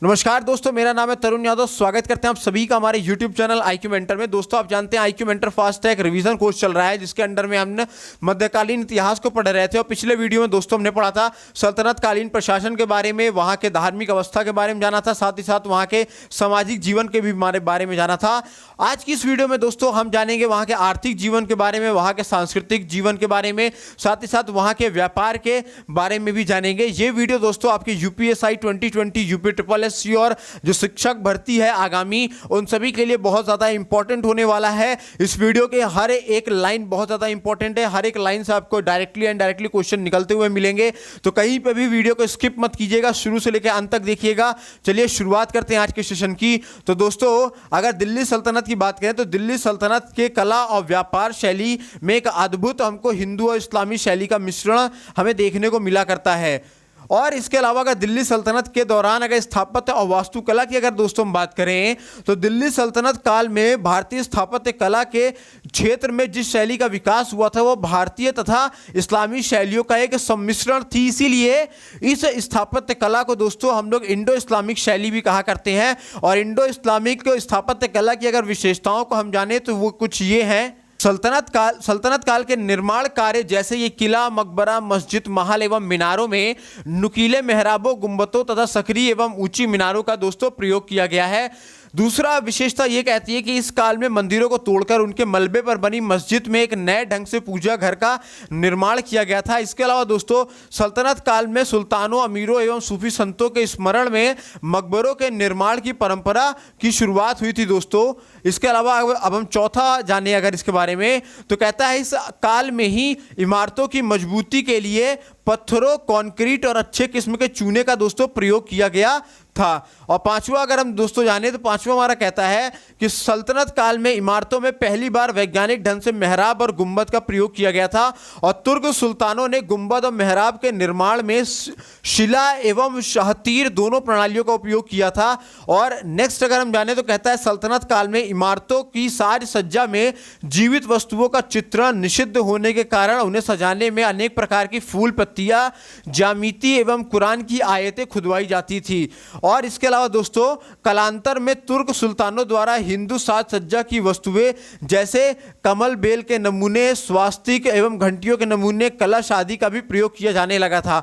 नमस्कार दोस्तों, मेरा नाम है तरुण यादव। स्वागत करते हैं आप सभी का हमारे YouTube चैनल IQ मेंटर में। दोस्तों, आप जानते हैं IQ mentor fast track revision course चल रहा है, जिसके अंडर में हमने मध्यकालीन इतिहास को पढ़ रहे थे। और पिछले वीडियो में दोस्तों हमने पढ़ा था सल्तनत कालीन प्रशासन के बारे में, वहाँ के धार्मिक अवस्था के बारे में जाना था, साथ ही साथ वहाँ के सामाजिक जीवन के भी बारे में जाना था। आज की इस वीडियो में दोस्तों हम जानेंगे वहाँ के आर्थिक जीवन के बारे में, वहाँ के सांस्कृतिक जीवन के बारे में, साथ ही साथ वहाँ के व्यापार के बारे में भी जानेंगे। ये वीडियो दोस्तों आपके UPSI 2020, UPSSC और जो शिक्षक भर्ती है आगामी, उन सभी के लिए बहुत ज़्यादा इंपॉर्टेंट होने वाला है। इस वीडियो के हर एक लाइन बहुत ज़्यादा इंपॉर्टेंट है। हर एक लाइन से आपको डायरेक्टली एंड डायरेक्टली क्वेश्चन निकलते हुए मिलेंगे, तो कहीं पे भी वीडियो को स्किप मत कीजिएगा, शुरू से लेकर अंत तक देखिएगा। चलिए शुरुआत करते हैं आज के सेशन की। तो दोस्तों, अगर दिल्ली सल्तनत की बात करें तो दिल्ली सल्तनत के कला और व्यापार शैली में एक अद्भुत हमको हिंदू और इस्लामी शैली का मिश्रण हमें देखने को मिला करता है। और इसके अलावा अगर दिल्ली सल्तनत के दौरान अगर स्थापत्य और वास्तुकला की अगर दोस्तों हम बात करें तो दिल्ली सल्तनत काल में भारतीय स्थापत्य कला के क्षेत्र में जिस शैली का विकास हुआ था वो भारतीय तथा इस्लामी शैलियों का एक सम्मिश्रण थी। इसीलिए इस स्थापत्य कला को दोस्तों हम लोग इंडो इस्लामिक शैली भी कहा करते हैं। और इंडो इस्लामिक स्थापत्य कला की अगर विशेषताओं को हम जाने तो वो कुछ ये हैं। सल्तनत काल के निर्माण कार्य जैसे ये किला, मकबरा, मस्जिद, महल एवं मीनारों में नुकीले मेहराबों, गुंबदों तथा सकरी एवं ऊंची मीनारों का दोस्तों प्रयोग किया गया है। दूसरा विशेषता ये कहती है कि इस काल में मंदिरों को तोड़कर उनके मलबे पर बनी मस्जिद में एक नए ढंग से पूजा घर का निर्माण किया गया था। इसके अलावा दोस्तों सल्तनत काल में सुल्तानों, अमीरों एवं सूफी संतों के स्मरण में मकबरों के निर्माण की परंपरा की शुरुआत हुई थी दोस्तों। इसके अलावा अब हम चौथा जाने अगर इसके बारे में, तो कहता है इस काल में ही इमारतों की मजबूती के लिए पत्थरों, कंक्रीट और अच्छे किस्म के चूने का दोस्तों प्रयोग किया गया था। और पांचवा अगर हम दोस्तों जाने तो पांचवा हमारा कहता है कि सल्तनत काल में इमारतों में पहली बार वैज्ञानिक ढंग से मेहराब और गुंबद का प्रयोग किया गया था। और तुर्क सुल्तानों ने गुंबद और मेहराब के निर्माण में शिला एवं शाहतीर दोनों प्रणालियों का उपयोग किया था। और नेक्स्ट अगर हम जाने तो कहता है सल्तनत काल में इमारतों की साज सज्जा में जीवित वस्तुओं का चित्रण निषिद्ध होने के कारण उन्हें सजाने में अनेक प्रकार की फूल, पत्तियां, ज्यामिति एवं कुरान की आयतें खुदवाई जाती थी। और इसके अलावा दोस्तों कालांतर में तुर्क सुल्तानों द्वारा हिंदू साज सज्जा की वस्तुएं जैसे कमल, बेल के नमूने, स्वास्तिक एवं घंटियों के नमूने, कलश आदि का भी प्रयोग किया जाने लगा था।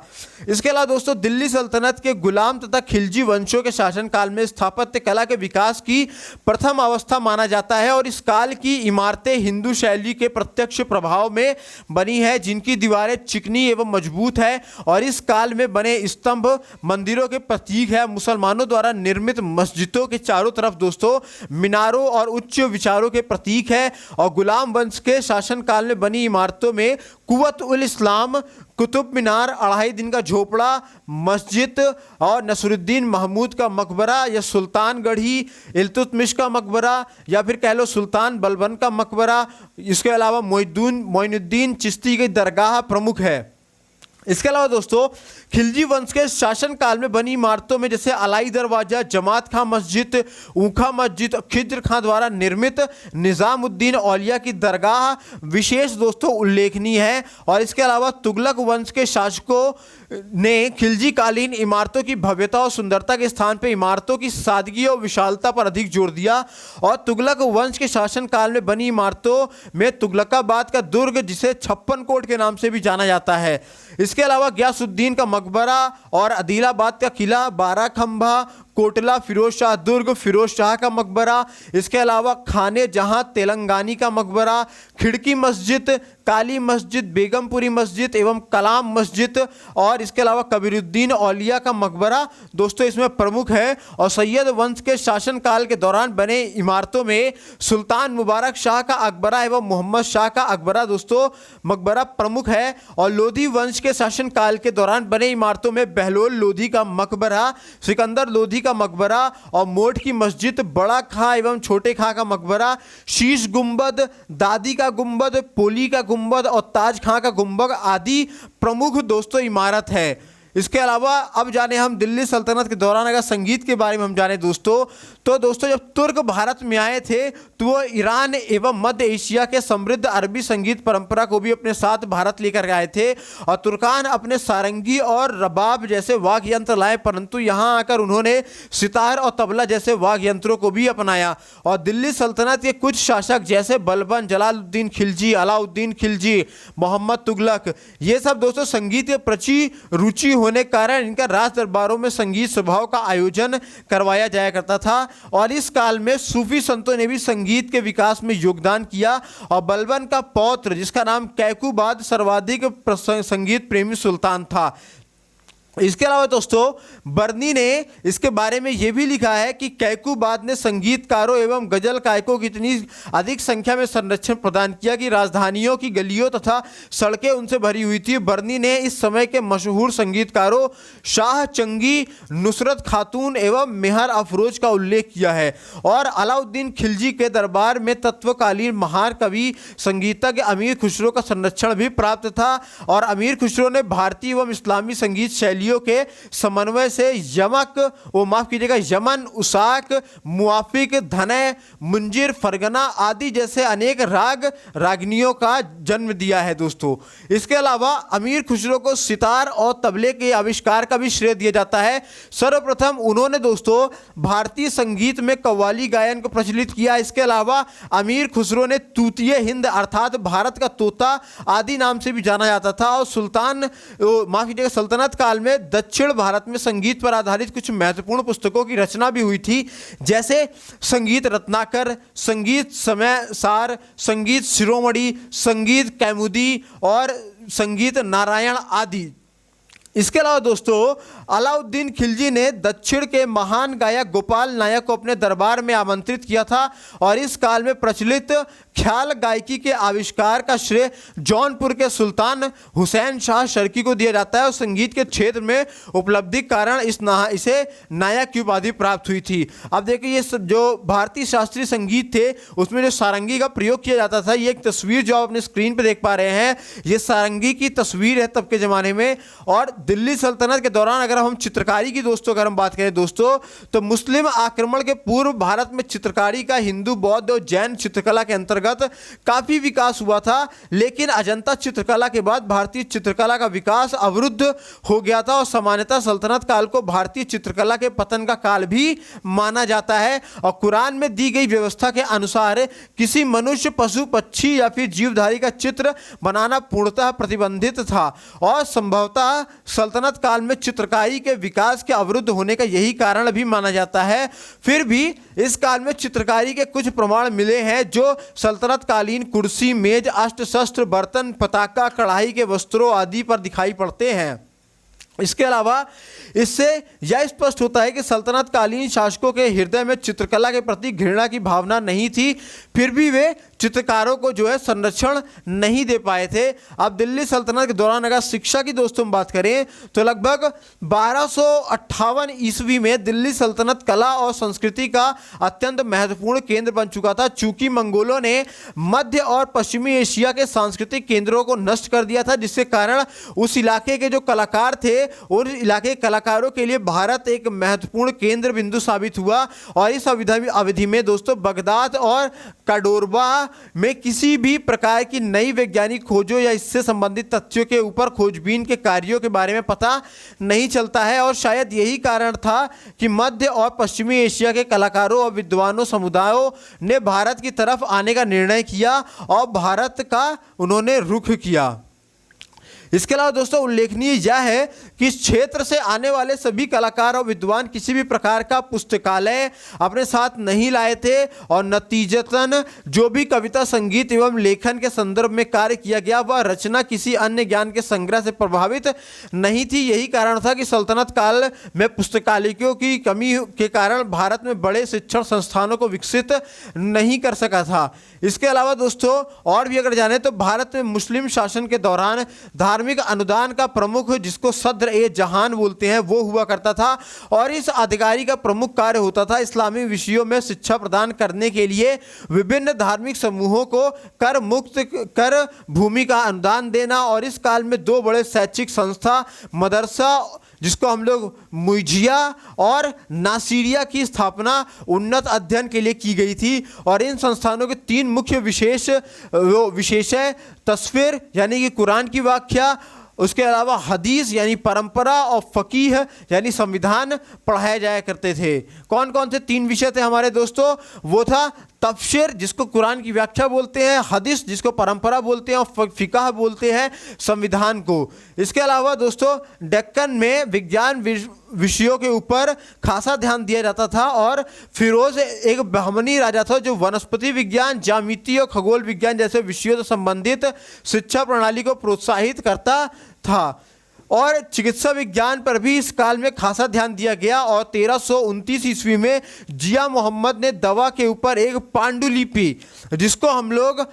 इसके अलावा दोस्तों दिल्ली सल्तनत के गुलाम तथा खिलजी वंशों के शासनकाल में स्थापत्य कला के विकास की प्रथम अवस्था माना जाता है। और इस काल की इमारतें हिंदू शैली के प्रत्यक्ष प्रभाव में बनी है, जिनकी दीवारें चिकनी एवं मजबूत है। और इस काल में बने स्तंभ मंदिरों के प्रतीक है। मुसलमानों द्वारा निर्मित मस्जिदों के चारों तरफ दोस्तों मीनारों और उच्च विचारों के प्रतीक है। और गुलाम वंश के शासनकाल में बनी इमारतों में कुव्वत उल इस्लाम, कुतुब मीनार, अढ़ाई दिन का झोपड़ा, मस्जिद और नसरुद्दीन महमूद का मकबरा या सुल्तान गढ़ी, इल्तुतमिश का मकबरा या फिर कह लो सुल्तान बलबन का मकबरा, इसके अलावा मोइनुद्दीन चिश्ती की दरगाह प्रमुख है। इसके अलावा दोस्तों खिलजी वंश के शासनकाल में बनी इमारतों में जैसे अलाई दरवाजा, जमात खां मस्जिद, ऊखा मस्जिद, खिज्र खां द्वारा निर्मित निज़ामुद्दीन औलिया की दरगाह विशेष दोस्तों उल्लेखनीय है। और इसके अलावा तुगलक वंश के शासकों ने खिलजी कालीन इमारतों की भव्यता और सुंदरता के स्थान पर इमारतों की सादगी और विशालता पर अधिक जोर दिया। और तुगलक वंश के शासनकाल में बनी इमारतों में तुगलकाबाद का दुर्ग, जिसे 56 कोट के नाम से भी जाना जाता है। इसके अलावा गयासुद्दीन का मकबरा और अदीलाबाद का किला, 12 खंभा, कोटला, फिरोज शाह दुर्ग, फिरोज शाह का मकबरा, इसके अलावा खाने जहां तेलंगानी का मकबरा, खिड़की मस्जिद, काली मस्जिद, बेगमपुरी मस्जिद एवं कलाम मस्जिद, और इसके अलावा कबीरुद्दीन औलिया का मकबरा दोस्तों इसमें प्रमुख है। और सैयद वंश के शासनकाल के दौरान बने इमारतों में सुल्तान मुबारक शाह का अकबरा एवं मोहम्मद शाह का अकबरा दोस्तों मकबरा प्रमुख है। और लोधी वंश के शासनकाल के दौरान बने इमारतों में बहलोल लोधी का मकबरा, सिकंदर लोधी का मकबरा और मोठ की मस्जिद, बड़ा खां एवं छोटे खां का मकबरा, शीश गुंबद, दादी का गुंबद, पोली का गुंबद और ताज खां का गुंबद आदि प्रमुख दोस्तों इमारत है। इसके अलावा अब जाने हम दिल्ली सल्तनत के दौरान अगर संगीत के बारे में हम जाने दोस्तों, तो दोस्तों जब तुर्क भारत में आए थे तो वो ईरान एवं मध्य एशिया के समृद्ध अरबी संगीत परंपरा को भी अपने साथ भारत लेकर आए थे। और तुर्कान अपने सारंगी और रबाब जैसे वाद्य यंत्र लाए, परंतु यहाँ आकर उन्होंने सितार और तबला जैसे वाद्य यंत्रों को भी अपनाया। और दिल्ली सल्तनत के कुछ शासक जैसे बलबन, जलालुद्दीन खिलजी, अलाउद्दीन खिलजी, मोहम्मद तुगलक, ये सब दोस्तों संगीत के प्रति रुचि होने के कारण इनका राज दरबारों में संगीत सभाओं का आयोजन करवाया जाया करता था। और इस काल में सूफी संतों ने भी संगीत के विकास में योगदान किया। और बलबन का पौत्र जिसका नाम कैकुबाद सर्वाधिक संगीत प्रेमी सुल्तान था। इसके अलावा दोस्तों बर्नी ने इसके बारे में यह भी लिखा है कि कैकुबाद ने संगीतकारों एवं गजल गायकों की इतनी अधिक संख्या में संरक्षण प्रदान किया कि राजधानियों की गलियों तथा सड़कें उनसे भरी हुई थी। बर्नी ने इस समय के मशहूर संगीतकारों शाह चंगी, नुसरत खातून एवं मेहर अफरोज का उल्लेख किया है। और अलाउद्दीन खिलजी के दरबार में तत्वकालीन महान कवि संगीतज्ञ अमीर खुसरो का संरक्षण भी प्राप्त था। और अमीर खुसरो ने भारतीय एवं इस्लामी संगीत शैली के समन्वय से यमन, उसाक, मुआफिक, धनय, मुंजिर, फरगना आदि जैसे अनेक राग रागनियों का जन्म दिया है दोस्तों। इसके अलावा अमीर खुसरो को सितार और तबले के आविष्कार का भी श्रेय दिया जाता है। सर्वप्रथम उन्होंने दोस्तों भारतीय संगीत में कव्वाली गायन को प्रचलित किया। इसके अलावा अमीर खुसरो ने तूतीय हिंद अर्थात भारत का तोता आदि नाम से भी जाना जाता था। और सल्तनत काल में दक्षिण भारत में संगीत पर आधारित कुछ महत्वपूर्ण पुस्तकों की रचना भी हुई थी, जैसे संगीत रत्नाकर, संगीत समय सार, संगीत शिरोमणि, संगीत कैमुदी और संगीत नारायण आदि। इसके अलावा दोस्तों अलाउद्दीन खिलजी ने दक्षिण के महान गायक गोपाल नायक को अपने दरबार में आमंत्रित किया था। और इस काल में प्रचलित ख्याल गायकी के आविष्कार का श्रेय जौनपुर के सुल्तान हुसैन शाह शर्की को दिया जाता है। और संगीत के क्षेत्र में उपलब्धि के कारण इसे नायक की उपाधि प्राप्त हुई थी। अब देखिए ये जो भारतीय शास्त्रीय संगीत थे उसमें जो सारंगी का प्रयोग किया जाता था, ये एक तस्वीर जो आप अपने स्क्रीन पर देख पा रहे हैं, ये सारंगी की तस्वीर है तब के ज़माने में। और दिल्ली सल्तनत के दौरान अगर हम चित्रकारी की दोस्तों अगर हम बात करें दोस्तों, तो मुस्लिम आक्रमण के पूर्व भारत में चित्रकारी का हिंदू, बौद्ध और जैन चित्रकला के अंतर्गत काफी विकास हुआ था। लेकिन अजंता चित्रकला के बाद भारतीय चित्रकला का विकास अवरुद्ध हो गया था। और सामान्यतः सल्तनत काल को भारतीय चित्रकला के पतन का काल भी माना जाता है। और कुरान में दी गई व्यवस्था के अनुसार किसी मनुष्य, पशु, पक्षी या फिर जीवधारी का चित्र बनाना पूर्णतः प्रतिबंधित था। और संभवतः सल्तनत काल में चित्रकारी के विकास के अवरुद्ध होने का यही कारण भी माना जाता है। फिर भी इस काल में चित्रकारी के कुछ प्रमाण मिले हैं जो सल्तनत कालीन कुर्सी, मेज, अस्त्र शस्त्र, बर्तन, पताका, कढ़ाई के वस्त्रों आदि पर दिखाई पड़ते हैं। इसके अलावा इससे यह स्पष्ट होता है कि सल्तनत कालीन शासकों के हृदय में चित्रकला के प्रति घृणा की भावना नहीं थी, फिर भी वे चित्रकारों को जो है संरक्षण नहीं दे पाए थे। अब दिल्ली सल्तनत के दौरान अगर शिक्षा की दोस्तों हम बात करें तो लगभग 1258 ईस्वी में दिल्ली सल्तनत कला और संस्कृति का अत्यंत महत्वपूर्ण केंद्र बन चुका था। चूंकि मंगोलों ने मध्य और पश्चिमी एशिया के सांस्कृतिक केंद्रों को नष्ट कर दिया था, जिसके कारण उस इलाके के जो कलाकार थे उन इलाके के कलाकारों के लिए भारत एक महत्वपूर्ण केंद्र बिंदु साबित हुआ। और इस अवधि में दोस्तों बगदाद और काडोरबा में किसी भी प्रकार की नई वैज्ञानिक खोजों या इससे संबंधित तथ्यों के ऊपर खोजबीन के कार्यों के बारे में पता नहीं चलता है। और शायद यही कारण था कि मध्य और पश्चिमी एशिया के कलाकारों और विद्वानों समुदायों ने भारत की तरफ आने का निर्णय किया और भारत का उन्होंने रुख किया। इसके अलावा दोस्तों उल्लेखनीय यह है कि इस क्षेत्र से आने वाले सभी कलाकार और विद्वान किसी भी प्रकार का पुस्तकालय अपने साथ नहीं लाए थे। और नतीजतन जो भी कविता, संगीत एवं लेखन के संदर्भ में कार्य किया गया वह रचना किसी अन्य ज्ञान के संग्रह से प्रभावित नहीं थी। यही कारण था कि सल्तनत काल में पुस्तकालयों की कमी के कारण भारत में बड़े शिक्षण संस्थानों को विकसित नहीं कर सका था। इसके अलावा दोस्तों और भी अगर जाने तो भारत में मुस्लिम शासन के दौरान धार्मिक अनुदान का प्रमुख, जिसको सद्र ए जहान बोलते हैं, वो हुआ करता था। और इस अधिकारी का प्रमुख कार्य होता था इस्लामी विषयों में शिक्षा प्रदान करने के लिए विभिन्न धार्मिक समूहों को कर मुक्त कर भूमि का अनुदान देना। और इस काल में दो बड़े शैक्षिक संस्था मदरसा जिसको हम लोग मुइजिया और नासिरिया की स्थापना उन्नत अध्ययन के लिए की गई थी। और इन संस्थानों के 3 मुख्य विषय तस्वीर यानी कि कुरान की व्याख्या, उसके अलावा हदीस यानी परंपरा, और फ़कीह यानी संविधान पढ़ाए जाया करते थे। कौन कौन से 3 विषय थे हमारे दोस्तों? वो था तफसीर, जिसको कुरान की व्याख्या बोलते हैं, हदीस जिसको परंपरा बोलते हैं, और फ़िक़ह बोलते हैं संविधान को। इसके अलावा दोस्तों डेक्कन में विज्ञान विषयों के ऊपर खासा ध्यान दिया जाता था। और फिरोज एक बहमनी राजा था जो वनस्पति विज्ञान, ज्यामिति और खगोल विज्ञान जैसे विषयों से संबंधित शिक्षा प्रणाली को प्रोत्साहित करता था। और चिकित्सा विज्ञान पर भी इस काल में खासा ध्यान दिया गया। और 1329 ईस्वी में जिया मोहम्मद ने दवा के ऊपर एक पांडुलिपि, जिसको हम लोग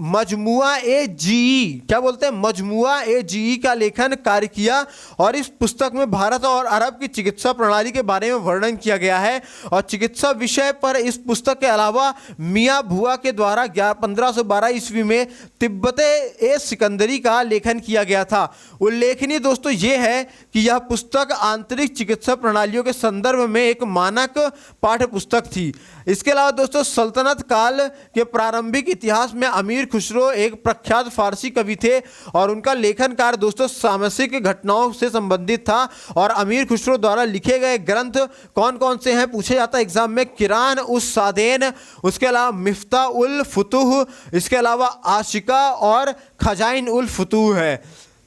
मजमुआ ए जी क्या बोलते हैं, मजमुआ ए जी का लेखन कार्य किया। और इस पुस्तक में भारत और अरब की चिकित्सा प्रणाली के बारे में वर्णन किया गया है। और चिकित्सा विषय पर इस पुस्तक के अलावा मियाँ भुआ के द्वारा 1512 ईस्वी में तिब्बत ए सिकंदरी का लेखन किया गया था। उल्लेखनीय दोस्तों ये है कि यह पुस्तक आंतरिक चिकित्सा प्रणालियों के संदर्भ में एक मानक पाठ्य पुस्तक थी। इसके अलावा दोस्तों सल्तनत काल के प्रारंभिक इतिहास में अमीर खुसरो एक प्रख्यात फारसी कवि थे। और उनका लेखन कार्य दोस्तों सामसिक घटनाओं से संबंधित था। और अमीर खुसरो द्वारा लिखे गए ग्रंथ कौन कौन से हैं पूछे जाता है एग्जाम में? किरान उस सादेन, उसके अलावा मिफ्ता उल फुतूह, इसके अलावा आशिका और खजाइन उल फुतूह है।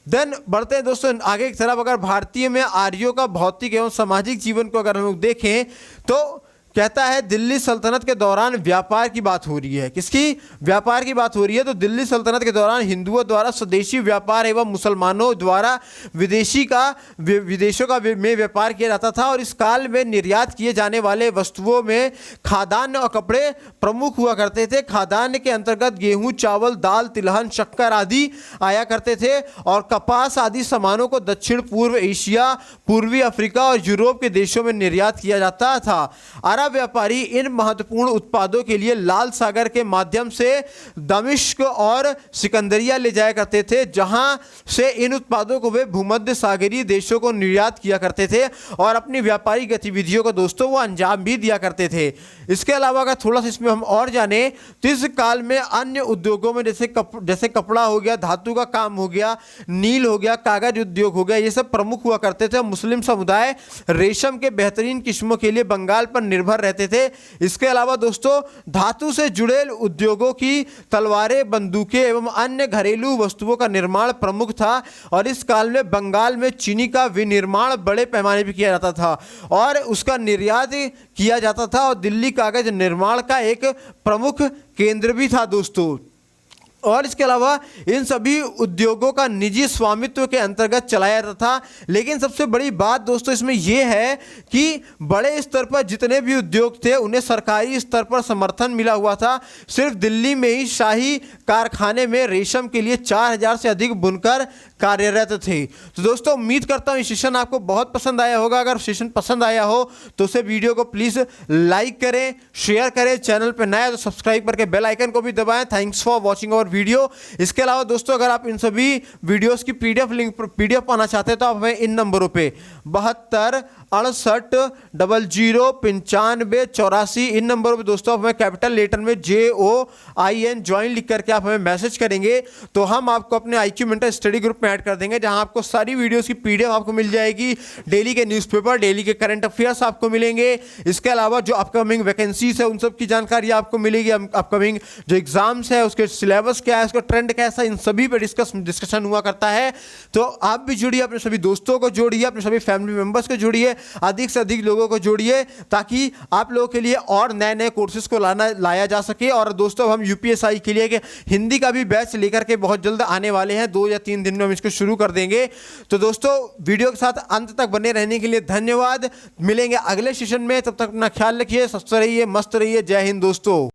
देन बढ़ते हैं दोस्तों आगे की तरफ। अगर भारतीय में आर्यों का भौतिक एवं सामाजिक जीवन को अगर हम लोग देखें तो कहता है दिल्ली सल्तनत के दौरान व्यापार की बात हो रही है। किसकी? व्यापार की बात हो रही है। तो दिल्ली सल्तनत के दौरान हिंदुओं द्वारा स्वदेशी व्यापार एवं मुसलमानों द्वारा विदेशों का में व्यापार किया जाता था। और इस काल में निर्यात किए जाने वाले वस्तुओं में खाद्यान्न और कपड़े प्रमुख हुआ करते थे। खाद्यान्न के अंतर्गत गेहूं, चावल, दाल, तिलहन, शक्कर आदि आया करते थे। और कपास आदि सामानों को दक्षिण पूर्व एशिया, पूर्वी अफ्रीका और यूरोप के देशों में निर्यात किया जाता था। अरब व्यापारी इन महत्वपूर्ण उत्पादों के लिए लाल सागर के माध्यम से दमिश्क और सिकंदरिया ले जाया करते थे, जहां से इन उत्पादों को वे भूमध्य सागरीय देशों को निर्यात किया करते थे। और अपनी व्यापारिक गतिविधियों को दोस्तों वो अंजाम भी दिया करते थे। इसके अलावा अगर थोड़ा सा इसमें हम और जाने तो इस काल में अन्य उद्योगों में जैसे कपड़ा हो गया, धातु का काम हो गया, नील हो गया, कागज उद्योग हो गया, ये सब प्रमुख हुआ करते थे। मुस्लिम समुदाय रेशम के बेहतरीन किस्मों के लिए बंगाल पर निर्भर रहते थे। इसके अलावा दोस्तों धातु से जुड़े उद्योगों की तलवारें, बंदूकें एवं अन्य घरेलू वस्तुओं का निर्माण प्रमुख था। और इस काल में बंगाल में चीनी का विनिर्माण बड़े पैमाने पर किया जाता था और उसका निर्यात किया जाता था। और दिल्ली कागज निर्माण का एक प्रमुख केंद्र भी था दोस्तों। और इसके अलावा इन सभी उद्योगों का निजी स्वामित्व के अंतर्गत चलाया जाता था। लेकिन सबसे बड़ी बात दोस्तों इसमें यह है कि बड़े स्तर पर जितने भी उद्योग थे उन्हें सरकारी स्तर पर समर्थन मिला हुआ था। सिर्फ दिल्ली में ही शाही कारखाने में रेशम के लिए 4000 से अधिक बुनकर कार्यरत थे। तो दोस्तों उम्मीद करता हूँ ये सेशन आपको बहुत पसंद आया होगा। अगर सेशन पसंद आया हो तो उसे वीडियो को प्लीज़ लाइक करें, शेयर करें, चैनल पर नया तो सब्सक्राइब करके बेल आइकन को भी दबाएं। Thanks for watching our video. इसके अलावा दोस्तों अगर आप इन सभी वीडियोस की पीडीएफ पाना चाहते हैं तो आप हमें इन नंबरों पे 72 68 00 95 84 इन नंबरों पे दोस्तों आप हमें कैपिटल लेटर में JOIN ज्वाइन लिख करके आप हमें मैसेज करेंगे तो हम आपको अपने IQ मेंटर स्टडी ग्रुप में ऐड कर देंगे, जहां आपको सारी वीडियोस की पीडीएफ आपको मिल जाएगी। डेली के न्यूज़पेपर, डेली के करंट अफेयर्स आपको मिलेंगे। इसके अलावा जो अपकमिंग वैकेंसीज है उन सब की जानकारी आपको मिलेगी। अपकमिंग जो एग्जाम्स है उसके सिलेबस क्या है, उसका ट्रेंड कैसा, इन सभी पे डिस्कशन हुआ करता है। तो आप भी जुड़िए, अपने सभी दोस्तों को जोड़िए, अपने सभी फैमिली मेंबर्स को जोड़िए, अधिक से अधिक लोगों को जोड़िए ताकि आप लोगों के लिए और नए नए कोर्सेज को लाया जा सके। और दोस्तों हम UPSI के लिए हिंदी का भी बैच लेकर के बहुत जल्द आने वाले हैं। 2 या 3 दिन में हम इसको शुरू कर देंगे। तो दोस्तों वीडियो के साथ अंत तक बने रहने के लिए धन्यवाद। मिलेंगे अगले सेशन में, तब तक अपना ख्याल रखिए, स्वस्थ रहिए, मस्त रहिए। जय हिंद दोस्तों।